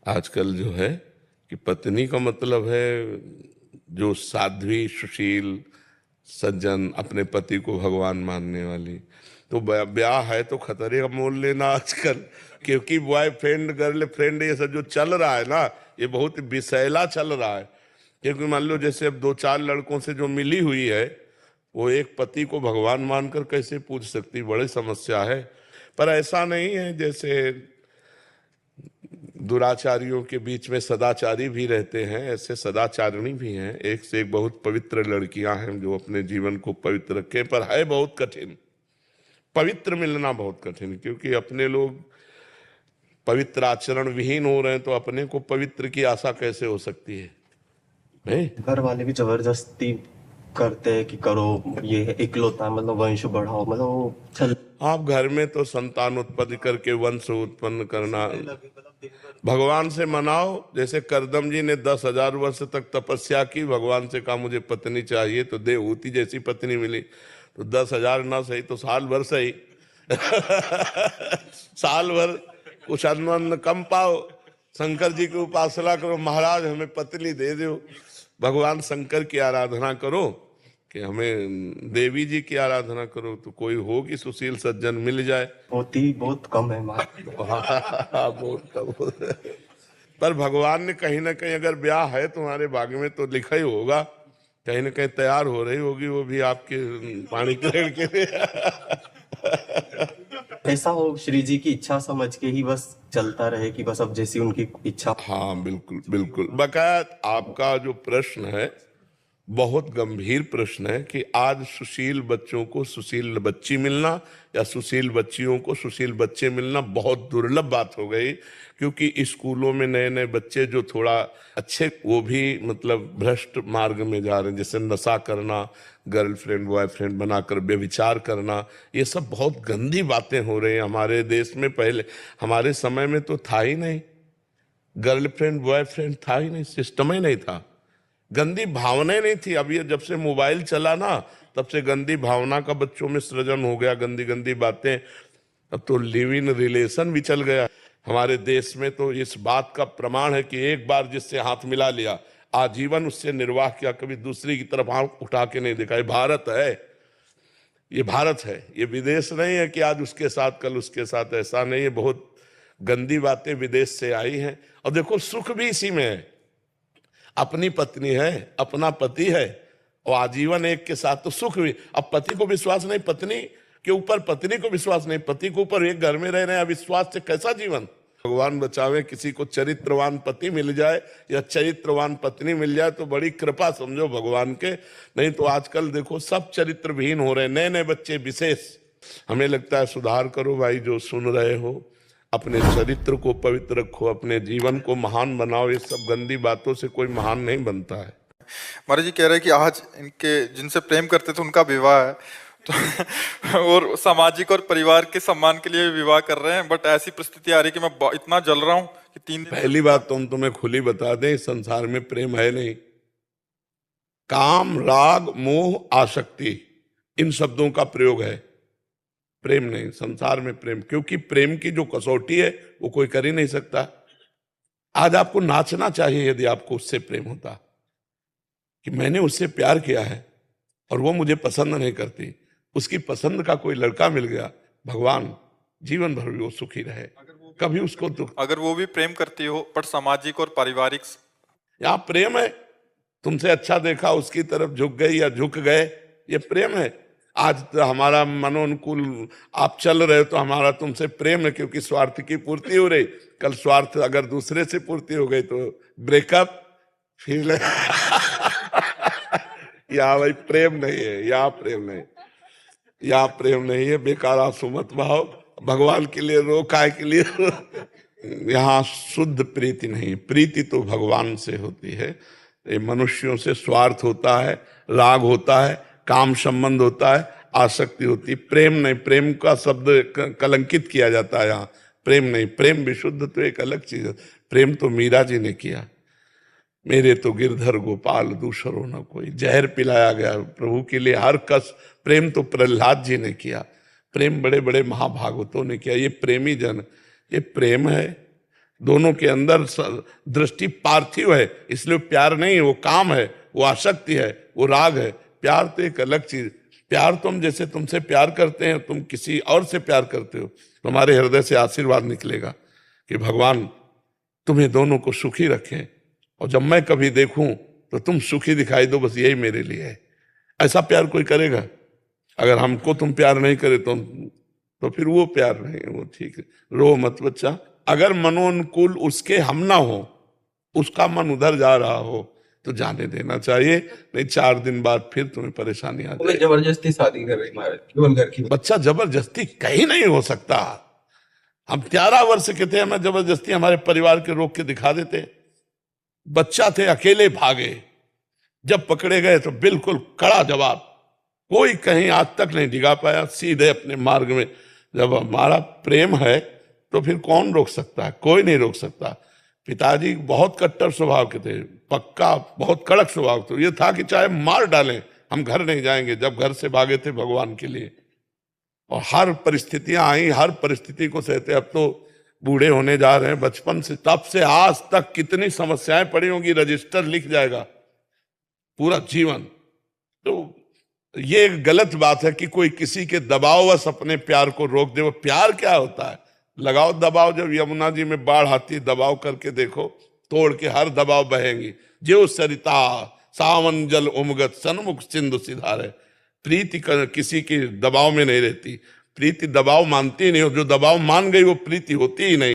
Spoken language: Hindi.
आजकल जो है कि पत्नी का मतलब है जो साध्वी सुशील सज्जन अपने पति को भगवान मानने वाली। तो ब्याह है तो खतरे का मोल लेना आजकल, क्योंकि बॉयफ्रेंड गर्लफ्रेंड ये सब जो चल रहा है ना, ये बहुत विषैला चल रहा है। क्योंकि मान लो जैसे अब दो चार लड़कों से जो मिली हुई है, वो एक पति को भगवान मानकर कैसे पूज सकती, बड़ी समस्या है। पर ऐसा नहीं है, जैसे दुराचारियों के बीच में सदाचारी भी रहते हैं, ऐसे सदाचारिणी भी हैं। एक से एक बहुत पवित्र लड़कियां हैं जो अपने जीवन को पवित्र रखें, पर है बहुत कठिन, पवित्र मिलना बहुत कठिन। क्योंकि अपने लोग पवित्र आचरण विहीन हो रहे हैं, तो अपने को पवित्र की आशा कैसे हो सकती है नहीं? घर वाले भी जबरदस्ती करते हैं कि करो, ये है इकलौता, मतलब वंश बढ़ाओ, मतलब वो चल आप घर में तो संतान उत्पत्ति करके वंश उत्पन्न करना, भगवान से मनाओ। जैसे करदम जी ने 10,000 वर्ष तक तपस्या की, भगवान से कहा मुझे पत्नी चाहिए, तो देवहूति जैसी पत्नी मिली। तो 10,000 ना सही तो साल भर सही साल भर कुछ अन्न कम पाओ, शंकर जी की उपासना करो, महाराज हमें पत्नी दे दो। भगवान शंकर की आराधना करो कि हमें देवी जी की आराधना करो, तो कोई हो कि सुशील सज्जन मिल जाए। होती बहुत कम है माँ। बहुत कम। पर भगवान ने कहीं ना कहीं, अगर ब्याह है तुम्हारे भाग्य में तो लिखा ही होगा, कहीं ना कहीं तैयार हो रही होगी वो भी आपके पाणी ग्रहण के लिए। ऐसा हो श्री जी की इच्छा समझ के ही बस चलता रहे कि बस अब जैसी उनकी इच्छा। हाँ बिल्कुल बिल्कुल। बकाया आपका जो प्रश्न है बहुत गंभीर प्रश्न है कि आज सुशील बच्चों को सुशील बच्ची मिलना या सुशील बच्चियों को सुशील बच्चे मिलना बहुत दुर्लभ बात हो गई। क्योंकि स्कूलों में नए नए बच्चे जो थोड़ा अच्छे, वो भी मतलब भ्रष्ट मार्ग में जा रहे हैं, जैसे नशा करना, गर्लफ्रेंड बॉयफ्रेंड बनाकर व्यभिचार करना, ये सब बहुत गंदी बातें हो रही हैं हमारे देश में। पहले हमारे समय में तो था ही नहीं, गर्लफ्रेंड बॉयफ्रेंड था ही नहीं, सिस्टम ही नहीं था, गंदी भावनाएं नहीं थी। अब ये जब से मोबाइल चला ना, तब से गंदी भावना का बच्चों में सृजन हो गया, गंदी गंदी बातें। अब तो लिव इन रिलेशन भी चल गया हमारे देश में। तो इस बात का प्रमाण है कि एक बार जिससे हाथ मिला लिया, आजीवन उससे निर्वाह किया, कभी दूसरी की तरफ हाथ उठा के नहीं देखा। ये भारत है, ये भारत है, ये विदेश नहीं है कि आज उसके साथ कल उसके साथ। ऐसा नहीं है, बहुत गंदी बातें विदेश से आई हैं। और देखो सुख भी इसी में है, अपनी पत्नी है, अपना पति है, और आजीवन एक के साथ, तो सुख भी। अब पति को विश्वास नहीं, पत्नी के ऊपर पत्नी को विश्वास नहीं, पति के ऊपर एक घर में रह रहे हैं, अविश्वास से कैसा जीवन। भगवान बचावे किसी को चरित्रवान पति मिल जाए या चरित्रवान पत्नी मिल जाए तो बड़ी कृपा समझो भगवान के। नहीं तो आजकल देखो सब चरित्रविहीन हो रहे हैं, नए नए बच्चे विशेष। हमें लगता है सुधार करो भाई, जो सुन रहे हो, अपने चरित्र को पवित्र रखो, अपने जीवन को महान बनाओ। ये सब गंदी बातों से कोई महान नहीं बनता है। महाराज जी कह रहे हैं कि आज इनके जिनसे प्रेम करते थे उनका विवाह है, तो और सामाजिक और परिवार के सम्मान के लिए विवाह कर रहे हैं, बट ऐसी परिस्थिति आ रही है कि मैं इतना जल रहा हूँ कि 3 दिन। पहली बात तो हम तुम्हें खुली बता दें, इस संसार में प्रेम है नहीं। काम, राग, मोह, आसक्ति, इन शब्दों का प्रयोग है, प्रेम नहीं संसार में। प्रेम, क्योंकि प्रेम की जो कसौटी है वो कोई कर ही नहीं सकता। आज आपको नाचना चाहिए यदि आपको उससे प्रेम होता, कि मैंने उससे प्यार किया है और वो मुझे पसंद नहीं करती, उसकी पसंद का कोई लड़का मिल गया, भगवान जीवन भर भी वो सुखी रहे, कभी उसको दुख। अगर वो भी प्रेम करती हो पर सामाजिक और पारिवारिक। यहाँ प्रेम है, तुमसे अच्छा देखा उसकी तरफ झुक गई या झुक गए, ये प्रेम है। आज तो हमारा मनोनुकूल आप चल रहे हो तो हमारा तुमसे प्रेम है, क्योंकि स्वार्थ की पूर्ति हो रही। कल स्वार्थ अगर दूसरे से पूर्ति हो गई तो ब्रेकअप, फिर यहाँ भाई प्रेम नहीं है, यहाँ प्रेम नहीं, यहाँ प्रेम नहीं है। बेकार आंसू मत बहाओ, भगवान के लिए रो, काय के लिए रो। यहाँ शुद्ध प्रीति नहीं, प्रीति तो भगवान से होती है। ये मनुष्यों से स्वार्थ होता है, राग होता है, काम संबंध होता है, आसक्ति होती है, प्रेम नहीं। प्रेम का शब्द कलंकित किया जाता है यहाँ, प्रेम नहीं। प्रेम विशुद्ध तो एक अलग चीज है। प्रेम तो मीरा जी ने किया, मेरे तो गिरधर गोपाल दूसरो न कोई, जहर पिलाया गया प्रभु के लिए हर कस। प्रेम तो प्रहलाद जी ने किया, प्रेम बड़े बड़े महाभागवतों ने किया। ये प्रेमी जन, ये प्रेम है दोनों के अंदर दृष्टि पार्थिव है, इसलिए प्यार नहीं है, वो काम है, वो आसक्ति है, वो राग है। प्यार तो एक अलग चीज। प्यार तो हम जैसे तुमसे प्यार करते हैं, तुम किसी और से प्यार करते हो, तुम्हारे हृदय से आशीर्वाद निकलेगा कि भगवान तुम्हें दोनों को सुखी रखें, और जब मैं कभी देखूं तो तुम सुखी दिखाई दो, बस यही मेरे लिए है। ऐसा प्यार कोई करेगा? अगर हमको तुम प्यार नहीं करे तो फिर वो प्यार नहीं है, वो ठीक है। रो मत बच्चा। अगर मनोनुकूल उसके हम ना हो, उसका मन उधर जा रहा हो, तो जाने देना चाहिए, नहीं 4 दिन बाद फिर तुम्हें परेशानी आ जाए। जबरदस्ती शादी कर रही महाराज, केवल घर की। बच्चा जबरदस्ती कहीं नहीं हो सकता। हम 11 वर्ष के थे, हमें जबरदस्ती हमारे परिवार के रोक के दिखा देते। बच्चा थे, अकेले भागे, जब पकड़े गए तो बिल्कुल कड़ा जवाब, कोई कहीं आज तक नहीं डिगा पाया, सीधे अपने मार्ग में। जब हमारा प्रेम है तो फिर कौन रोक सकता है? कोई नहीं रोक सकता। पिताजी बहुत कट्टर स्वभाव के थे, पक्का बहुत कड़क स्वभाव। तो ये था कि चाहे मार डालें हम घर नहीं जाएंगे। जब घर से भागे थे भगवान के लिए, और हर परिस्थितियां आई, हर परिस्थिति को सहते। अब तो बूढ़े होने जा रहे हैं, बचपन से तब से आज तक कितनी समस्याएं पड़ी होंगी, रजिस्टर लिख जाएगा पूरा जीवन। तो ये एक गलत बात है कि कोई किसी के दबाववश अपने प्यार को रोक दे। वो प्यार क्या होता है? लगाओ दबाव। जब यमुना जी में बाढ़ आती, दबाव करके देखो, तोड़ के हर दबाव बहेंगी। जो सरिता सावन जल उमगत सन्मुख सिंधु सिधारे। प्रीति किसी की दबाव में नहीं रहती, प्रीति दबाव मानती नहीं, हो जो दबाव मान गई वो प्रीति होती ही नहीं।